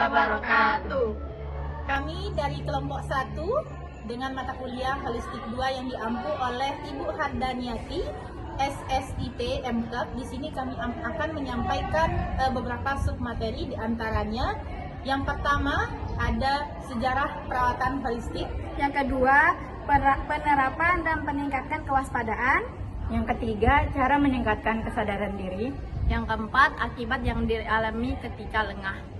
wabarakatuh. Kami dari kelompok 1 dengan mata kuliah Holistik 2 yang diampu oleh Ibu Hardaniati, SSIP MKEP. Di sini kami akan menyampaikan beberapa submateri, diantaranya yang pertama ada sejarah perawatan holistik. Yang kedua, penerapan dan meningkatkan kewaspadaan. Yang ketiga, cara meningkatkan kesadaran diri. Yang keempat, akibat yang dialami ketika lengah.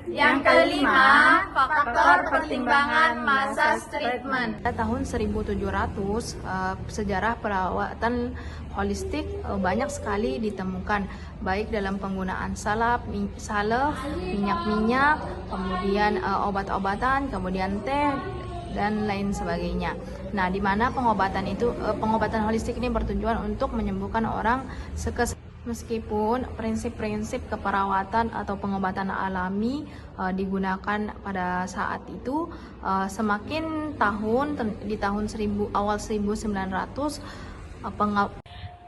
Yang kelima, faktor pertimbangan massage treatment. Pada tahun 1700, sejarah perawatan holistik banyak sekali ditemukan, baik dalam penggunaan salep, minyak-minyak, kemudian obat-obatan, kemudian teh, dan lain sebagainya. Nah, di mana pengobatan holistik ini bertujuan untuk menyembuhkan orang meskipun prinsip-prinsip keperawatan atau pengobatan alami digunakan pada saat itu, semakin di tahun awal 1900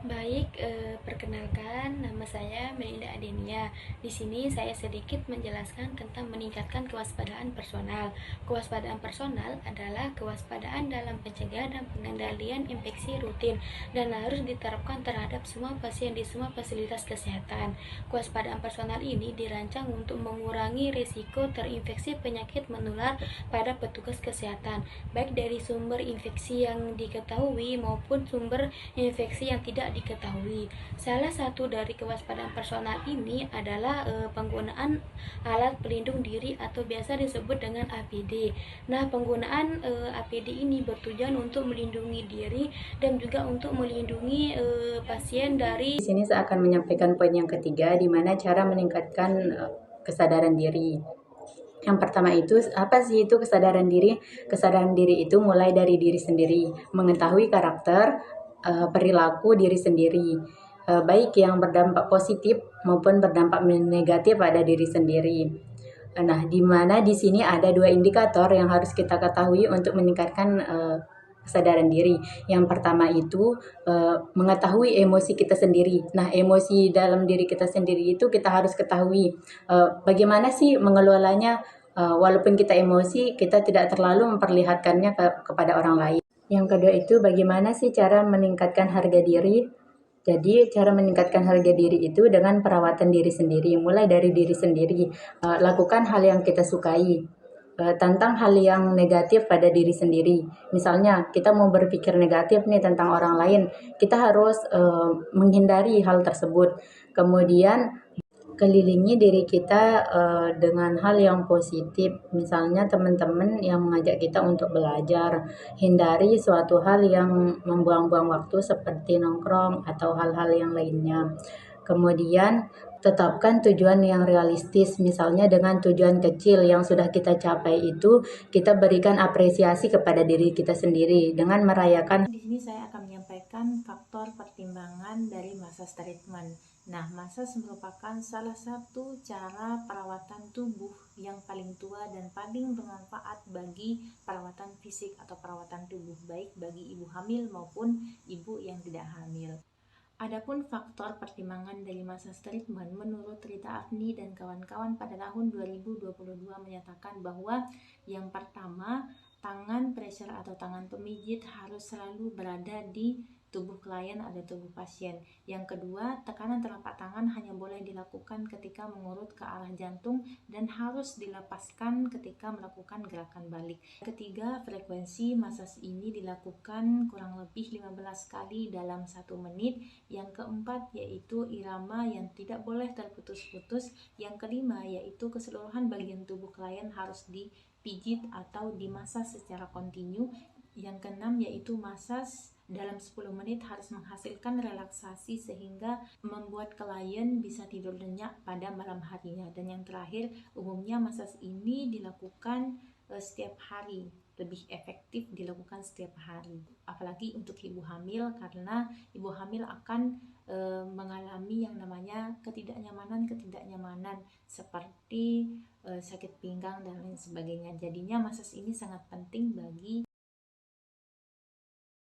Baik, perkenalkan, nama saya Melinda Adenia. Di sini saya sedikit menjelaskan tentang meningkatkan kewaspadaan personal. Kewaspadaan personal adalah kewaspadaan dalam pencegahan dan pengendalian infeksi rutin dan harus diterapkan terhadap semua pasien di semua fasilitas kesehatan. Kewaspadaan personal ini dirancang untuk mengurangi risiko terinfeksi penyakit menular pada petugas kesehatan, baik dari sumber infeksi yang diketahui maupun sumber infeksi yang tidak diketahui. Salah satu dari kewaspadaan personal ini adalah penggunaan alat pelindung diri atau biasa disebut dengan APD. Nah, penggunaan APD ini bertujuan untuk melindungi diri dan juga untuk melindungi pasien dari. Di sini saya akan menyampaikan poin yang ketiga, di mana cara meningkatkan kesadaran diri. Yang pertama itu, apa sih itu kesadaran diri? Kesadaran diri itu mulai dari diri sendiri, mengetahui karakter, perilaku diri sendiri, baik yang berdampak positif maupun berdampak negatif pada diri sendiri. Nah, di mana di sini ada 2 indikator yang harus kita ketahui untuk meningkatkan kesadaran diri. Yang pertama itu mengetahui emosi kita sendiri. Nah, emosi dalam diri kita sendiri itu kita harus ketahui bagaimana sih mengelolanya. Walaupun kita emosi, kita tidak terlalu memperlihatkannya kepada orang lain. Yang kedua itu bagaimana sih cara meningkatkan harga diri. Jadi cara meningkatkan harga diri itu dengan perawatan diri sendiri, mulai dari diri sendiri. Lakukan hal yang kita sukai. Tentang hal yang negatif pada diri sendiri. Misalnya kita mau berpikir negatif nih tentang orang lain, kita harus menghindari hal tersebut. Kemudian kelilingi diri kita dengan hal yang positif. Misalnya teman-teman yang mengajak kita untuk belajar. Hindari suatu hal yang membuang-buang waktu seperti nongkrong atau hal-hal yang lainnya. Kemudian tetapkan tujuan yang realistis, misalnya dengan tujuan kecil yang sudah kita capai itu, kita berikan apresiasi kepada diri kita sendiri dengan merayakan. Di sini saya akan menyampaikan faktor pertimbangan dari massage treatment. Nah, massage merupakan salah satu cara perawatan tubuh yang paling tua dan paling bermanfaat bagi perawatan fisik atau perawatan tubuh, baik bagi ibu hamil maupun ibu yang tidak hamil. Adapun faktor pertimbangan dari massage treatment, menurut Rita Afni dan kawan-kawan pada tahun 2022 menyatakan bahwa yang pertama, tangan pressure atau tangan pemijit harus selalu berada di tubuh klien atau tubuh pasien. Yang kedua, tekanan telapak tangan hanya boleh dilakukan ketika mengurut ke arah jantung dan harus dilepaskan ketika melakukan gerakan balik. Ketiga, frekuensi massage ini dilakukan kurang lebih 15 kali dalam 1 menit. Yang keempat yaitu irama yang tidak boleh terputus-putus. Yang kelima yaitu keseluruhan bagian tubuh klien harus dipijit atau dimasas secara kontinu. Yang keenam yaitu massage dalam 10 menit harus menghasilkan relaksasi sehingga membuat klien bisa tidur nyenyak pada malam harinya. Dan yang terakhir, umumnya massage ini dilakukan setiap hari, lebih efektif dilakukan setiap hari, apalagi untuk ibu hamil, karena ibu hamil akan mengalami yang namanya ketidaknyamanan seperti sakit pinggang dan lain sebagainya. Jadinya massage ini sangat penting bagi